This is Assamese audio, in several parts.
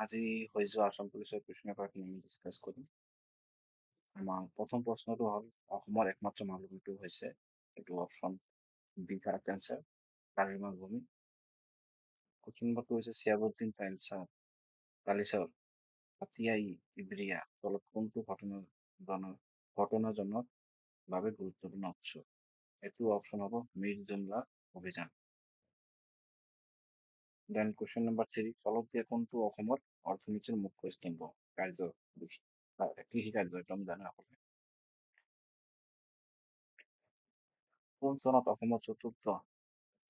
আজি হৈ যোৱা আসাম পুলিচৰ কুৱেশ্যন পেপাৰখিনি আমি ডিছকাছ কৰিম। আমাৰ প্ৰথম প্ৰশ্নটো হ'ল অসমৰ একমাত্ৰ মালভূমিটো হৈছে এইটো option B correct answer Kaziranga ভূমি। কুৱেশ্যন নম্বৰটো হৈছে চিয়াবুদ্দিন তালিচাৰ হাতিয়া ইব্ৰিয়া তলত কোনটো ঘটনাজনক বাবে গুৰুত্বপূৰ্ণ উৎস? এইটো অপশ্যন হ'ব মীৰ জুমলা অভিযান। দেন কুৱেশ্যন নম্বৰ 3 তলত দিয়া কোনটো অসমৰ অৰ্থনীতিৰ মুখ্য স্তম্ভ কৃষি কাৰ্য একদম জানে সকলোৱে। কোন চনত অসমৰ চতুৰ্থ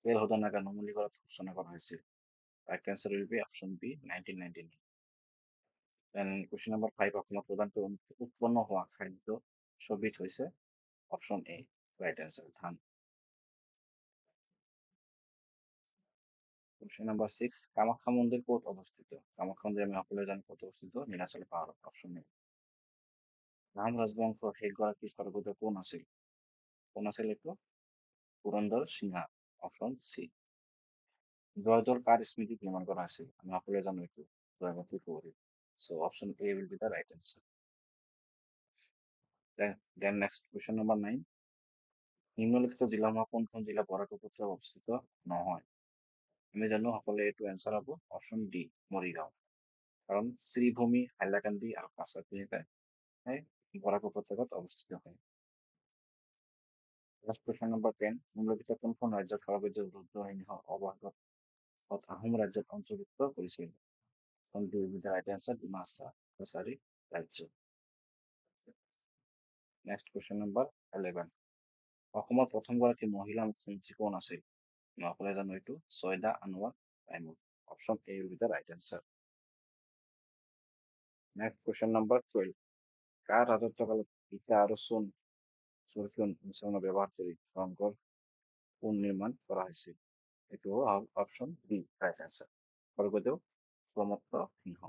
তেল শোধনাগাৰ নুমলীগড়ত ঘোষণা কৰা হৈছিল? Right answer will be option B 1999। Then question number 5 অসমত প্ৰধানকৈ উৎপন্ন হোৱা খাদ্য ছবিধ হৈছে অপশ্যন এ ৰাইট এনচাৰ ধান। কুৱেশ্যন নম্বৰ 6 কামাখ্যা মন্দিৰ ক'ত অৱস্থিত? কামাখ্যা মন্দিৰ আমি সকলোৱে জানো ক'ত অৱস্থিত, নীলাচল পাহাৰত। Option A. আহোম ৰাজবংশৰ শেষগৰাকী স্বৰ্গদেউ কোন আছিল? কোন আছিল এইটো? পুৰন্দৰ সিংহা। Option C. জয়দৌল কাৰ স্মৃতিত নিৰ্মাণ কৰা হৈছিল? আমি সকলোৱে জানো এইটো জয়মতী কুঁৱৰী। So option A will be the right answer. Then next question number 9. নিম্নলিখিত জিলাসমূহ কোনখন জিলা বৰাক উপত্যকাত অৱস্থিত নহয়? আমি জানো সকলোৱে এইটো এনচাৰ হ'ব অপশ্যন ডি মৰিগাঁও, কাৰণ শ্ৰীভূমি, হাইলাকান্দি আৰু কাছাৰ বৰাক উপত্যকাত অৱস্থিত হয়। Last question number 10. নিম্নলিখিত কোনখন ৰাজ্যৰ সৰ্ববৃহৎ ৰুদ্ৰসিংহ অৱবাহিকাত আহোম ৰাজ্যত অন্তৰ্ভুক্ত কৰিছিল? right answer ডিমাচা কাছাৰী ৰাজ্য। Next question number 11. অসমৰ প্ৰথমগৰাকী মহিলা মুখ্যমন্ত্ৰী কোন আছিল? সকলোৱে জানো এইটো Syeda Anwara Taimur. Option A will be the right answer. Next question number 12. কাৰ ৰাজত্বকালত ইটা আৰু চুন মিশ্ৰণ ব্যৱহাৰ কৰি ৰংঘৰ পুনৰ্নিৰ্মাণ কৰা হৈছিল? এইটো হ'ল অপশ্যন বি ৰাইট আনচাৰ স্বৰ্গদেউ প্ৰমত্ত সিংহ।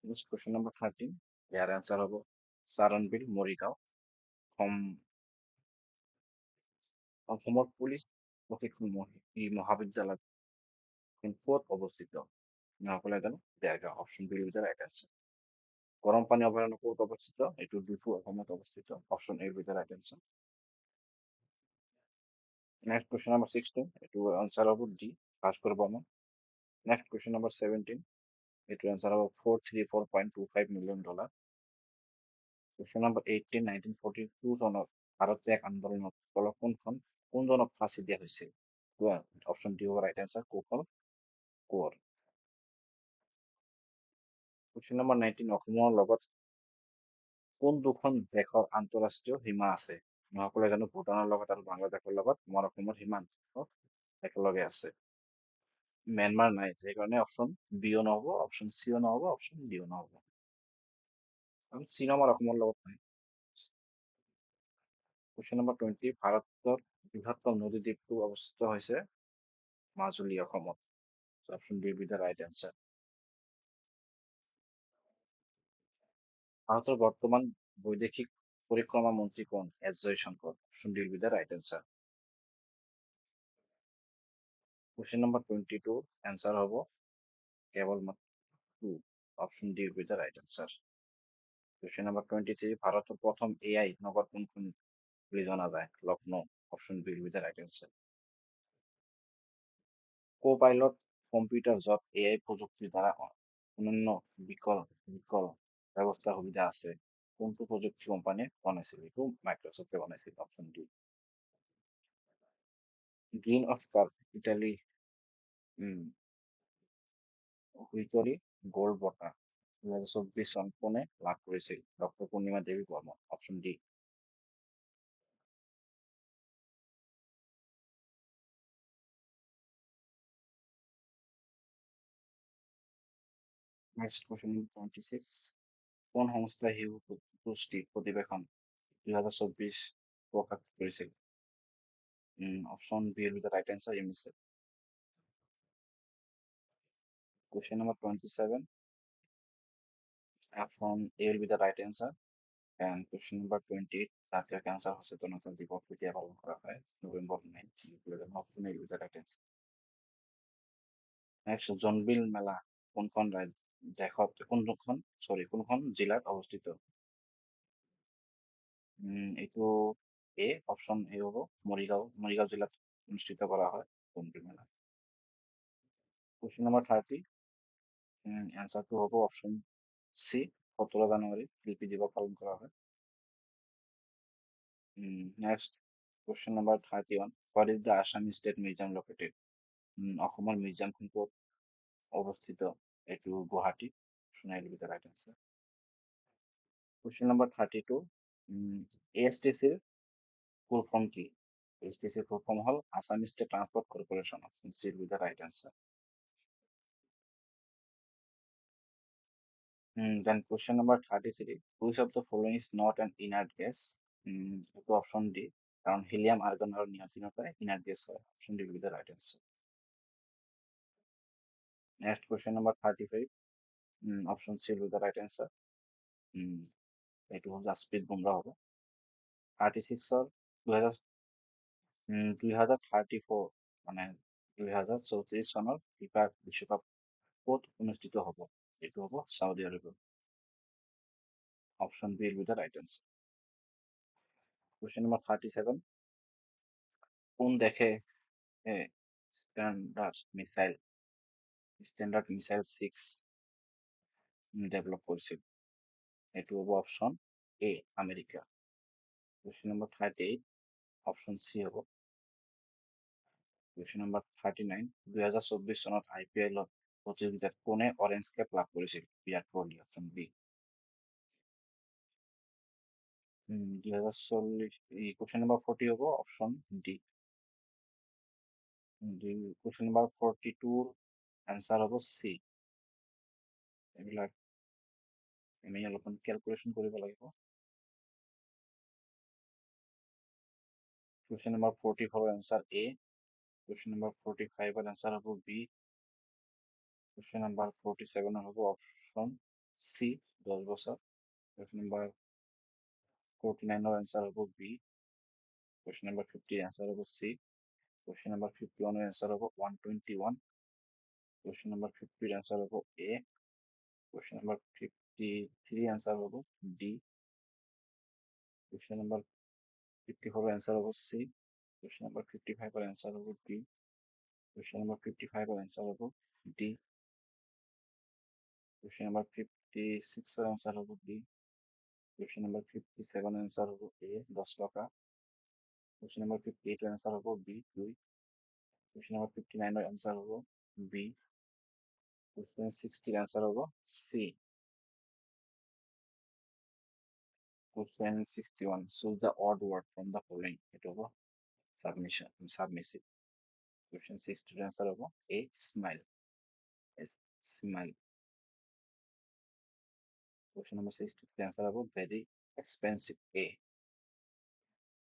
Next question number 13. ইয়াৰ আনচাৰ হ'ব চাৰণবিল মৰিগাঁও। অসমৰ পুলিচ প্ৰশিক্ষণ মহাবিদ্যালয় ক'ত অৱস্থিত? সকলোৱে জানো Dergaon. Option B will be the right answer. গৰম পানী অভয়াৰণ্য ক'ত অৱস্থিত? এইটো ডিফু অসমত অৱস্থিত। Option A will be the right answer. Next question number 16. এইটো আনচাৰ হ'ব D Bhaskar Barman. Next question number 17. এইটো আনচাৰ হ'ব $434.25 million. Question number 18. 1942 চনত ভাৰত ত্যাগ আন্দোলনত কোনজনক ফাঁচি দিয়া হৈছিল? অপশ্যন ডি হ'ব ৰাইট আনচাৰ কৌশল কোঁৱৰ। Question number 19. অসমৰ লগত কোন দুখন দেশৰ আন্তঃৰাষ্ট্ৰীয় সীমা আছে? সকলোৱে জানো ভূটানৰ লগত আৰু বাংলাদেশৰ লগত আমাৰ অসমৰ সীমান্ত একেলগে আছে। ম্যানমাৰ নাই, সেইকাৰণে অপশ্যন বিও নহ'ব, অপশ্যন চিও নহ'ব, অপশ্যন ডিও নহ'ব। কাৰণ চীন আমাৰ অসমৰ লগত নাই। Question number 20. ভাৰতৰ বৃহত্তম নদী দ্বীপটো অৱস্থিত হৈছে মাজুলী অসমত। Option B will be the right answer. ভারতের বর্তমান বৈদেশিক পরিক্রমা মন্ত্রী কোন? এস Jaishankar. Option D will be the right answer. Question number 22. Answer হবো কেবলমাত্র 2. Option D will be the right answer. Question number 23. ভারতের প্রথম এআই নগর কোন বলে জানা যায়? Lucknow. Option B will be the right answer. Copilot computer য'ত এআই প্ৰযুক্তিৰ দ্বাৰা অনন্য বিকল ব্যৱস্থা সুবিধা আছে কোনটো প্ৰযুক্তি কোম্পানীয়ে বনাইছিল? এইটো মাইক্ৰ'ছফ্টে বনাইছিল। Option D. গ্ৰীণ অস্কাৰ ইটালী হুইটৰি গোল্ড বঁটা 2024 চন কোনে লাভ কৰিছিল? Doctor Purnima Devi Barman. Option D. Next question 26. কোন সংস্থাই শিশু পুষ্টি প্ৰতিবেদন 2024 প্ৰকাশ কৰিছিল? Option B will be the right answer UNICEF. Question number 27. Option A will be the right answer. And question number 28. জাতীয় ক্যান্সার সচেতনতা দিবস কেতিয়া পালন করা হয়? November 9. Option A will be the right answer. Next, Jonbeel মেলা কোনখন কোনখন জেলাত অৱস্থিত? এইটো অপশ্যন এ হ'ব মৰিগাঁও জিলাত অনুষ্ঠিত কৰা হয় কোনটো মেলা। কুৱেশ্যন নম্বৰ 30, এনচাৰটো হ'ব অপশ্যন চি, 17 জানুৱাৰী শিল্পী দিৱস পালন কৰা হয়। Next question number 31, what is the Assam state museum located? অসমৰ মিউজিয়ামখন ক'ত অৱস্থিত? এইটো Guwahati. Option A will be the right answer. Question number 32, ASTCৰ full form কি? ASTCৰ full form হ'ল Assam State Transport Corporation. Option C will be the right answer. Then question number 33, which of the following is not an inert gas? এইটো অপশ্যন ডি, কাৰণ হিলিয়াম, আৰ্গন আৰু নিয়ন্ত্ৰণৰ পৰা ইনাৰ্ট গেছ হয়। Option D will be the right answer. Next question number 35, option C will be the right answer. এইটো হ'ল জাসপ্ৰীত বুমৰাহ হ'ব। 36ৰ 2034 মানে 2034 চনৰ ফিফা বিশ্বকাপ ক'ত অনুষ্ঠিত হ'ব? এইটো হ'ব চাউদি আৰৱত। Option B will be the right answer. Question number 37, কোন দেশে স্ট্যান্ডার্ড মিসাইল 6 ডেভেলপ কৰিছিল? এইটো হ'ব option A America. Question number 38, option C হ'ব। Question number 39, 2024 চনত IPL প্ৰতিযোগিতাত কোনে অৰেঞ্জ কেপ লাভ কৰিছিল? Virat Kohli. Option B. 2040, question number 40 হ'ব option D. question number 42 answer হ'ব চি। এইবিলাক আমি অলপমান কেলকুলেশ্যন কৰিব লাগিব। Question number 44 answer A. Question number 45 answer হ'ব বি। Question number 47 হ'ব অপশ্যন চি, 10 বছৰ। Question number 49 এনচাৰ হ'ব বি। Question number 50 এনচাৰ হ'ব চি। Question number 51 এনচাৰ হ'ব 121। Question number 50 এনচাৰ হ'ব এ। Question number 53 এনচাৰ হ'ব ডি। Question number 54 এনচাৰ হ'ব চি। Question number 55 এনচাৰ হ'ব ডি। Question number 55 এনচাৰ হ'ব ডি। Question number 56 এনচাৰ হ'ব ডি। Question number 57 এনচাৰ হ'ব এ, 10 টকা। Question number 58 এনচাৰ হ'ব বি, 2। Question number 59 এনচাৰ হ'ব বি। Question 60 এনচাৰ হ'ব C. Question 61, choose the odd word from the following. এইটো হ'ব submissive. Question 60 এনচাৰ হ'ব এ, smile. Smile. Question number 63 answer হ'ব very expensive. A.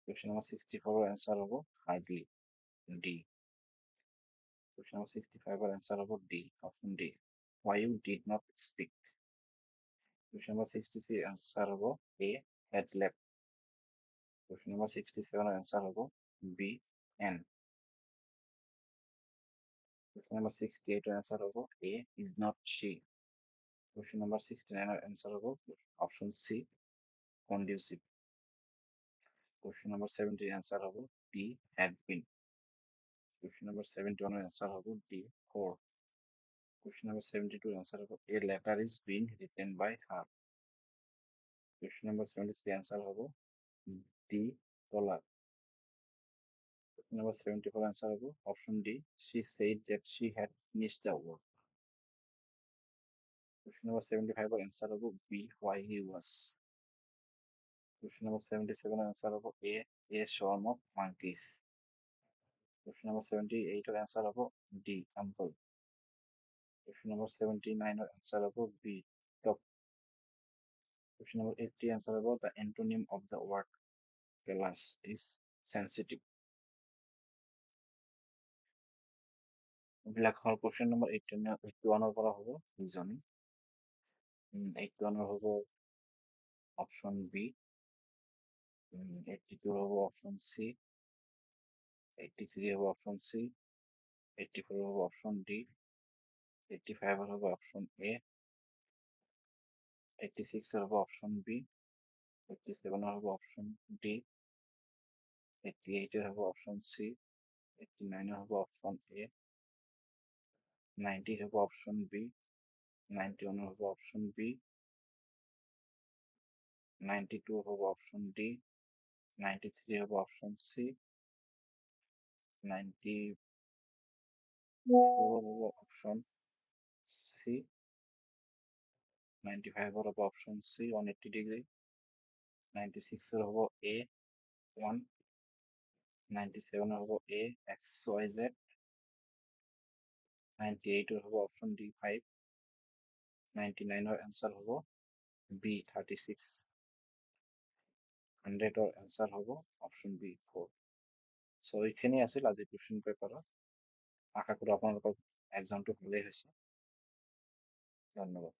Question number 64 answer হ'ব hardly. D. Question number 65 answer হ'ব D. Option D. Why you did not speak? Question number 63 answer হ'ব A, had left. Question number 67 answer হ'ব B, N. Question number 68 answer হ'ব A, is not she. Question number 69 answer হ'ব option C, conducive. Question number 70 answer হ'ব D, had been. Question number 71 answer হ'ব D, 4. Question number 72 answer hobo a letter is being written by her. Question number 73 answer hobo D, dollar. Question number 74 answer hobo option D, she said that she had finished the work. Question number 75 answer hobo B, why he was. Question number 77 answer hobo A swarm of monkeys. Question number 78 answer hobo D, uncle. Question number 79 answer hobo B, top. Question number 80 answer about the antonym of the word callous is sensitive. এইবিলাক হ'ল question number 81 পৰা হ'ব reasoning. 81 হ'ব option B. 82 হ'ব option C. 83 হ'ব option C. 84 হ'ব option D. 85 এর হবে অপশন এ, 86 এর হবে অপশন বি, 87 এর হবে অপশন ডি, 88 এর হবে অপশন সি, 89 এর হবে অপশন এ, 90 হবে অপশন বি, 91 হবে অপশন বি, 92 হবে অপশন ডি, 93 হবে অপশন সি, 94 হবে অপশন সি, 95 হবে অপশন সি 180 ডিগ্রি, 96 এর হবে এ 1, 97 এর হবে এ এক্স ওয়াই জেড, 98 এর হবে অপশন ডি 5, 99 এর অ্যান্সার হবে বি 36, 100 এর অ্যান্সার হবে অপশন বি 4। সো এইখানেই আছিল আজি কুৱেশ্যন পেপাৰৰ। আশা কৰোঁ আপোনালোকৰ এক্সামটো ভালেই হৈছে। ধন্যবাদ।